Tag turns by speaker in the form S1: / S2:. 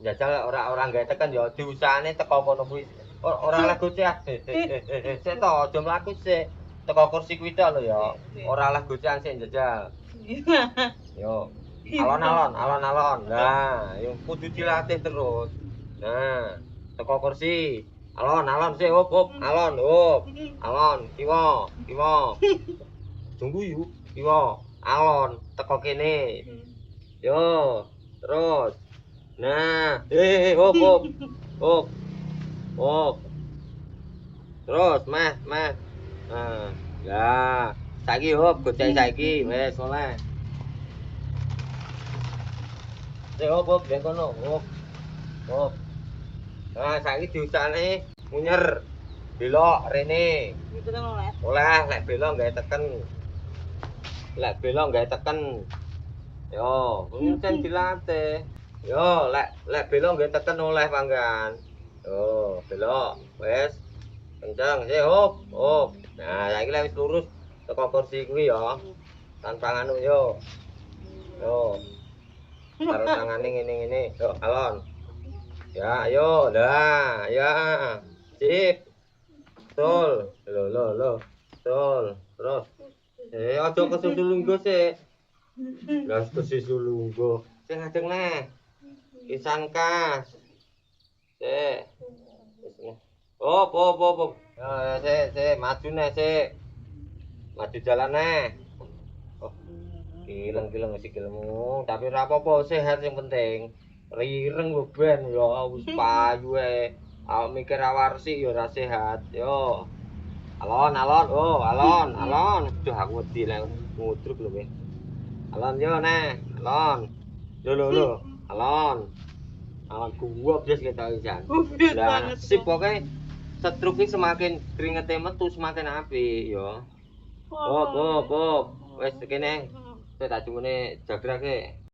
S1: Jajal ora gawe teken ya diusahane teko kono kuwi. Ora oleh gocehan. Sik to, aja mlaku sik. Teko kursi kuwi tok lho ya. Ora oleh gocehan sik jajal. Yo. Alon-alon, alon-alon. Nah, yo kudu dilatih terus. Nah, teko kursi. Alon, alon sik, hop, alon, hop. Alon, kiwa, kiwa. Tunggu yuk, kiwa. Alon, teko kene. Yo, terus. Nah, hop, hop. Hop, hop. Terus, meh, meh. Nah, lah. Saiki hop, gocek saiki. Wes, oleh. Sik hop, hop, ben kono. Hop, hop. Nah, saiki diusahane munyer. Belok rene. Oleh, lek belok gawe teken. Lek belok gawe teken. Yo, kuwi dilatih. Yo, lek belok gawe teken oleh panggan. Yo, belok. Wes. Kenceng, sik hop, hop. Nah, saiki lek wis lurus teko kursi kuwi ya. Tanpa nganu yo. Yo. Taruh tangane ngene-ngene. Yo, alon. Ya, ayo. Dah, ya. Sip. Betul. Loh. Betul. Terus. Aja kesusu lungguh sik. Lah kesusu lungguh. Sing ngajeng neh. Pisan kas. Sik. Wis. Hop. Ya, sik, maju neh sik. Maju jalan neh. Oh, kileng-kileng sikilmu, tapi ora apa-apa, sehat yang penting. Rireng lho ben ya wis payu ae. Awak mikir awak resik ya ora sehat. Yo. Alon. Oh, alon. Duh aku wedi lek ngudruk lho kowe. Alon yo neh, alon. Lho. Alon. Alon gua blas ketok isan. Lah, sip pokoke setruk iki semakin kringete metu semakin apik yo. Hop. Wis kene. Saya tak cumune jagrake.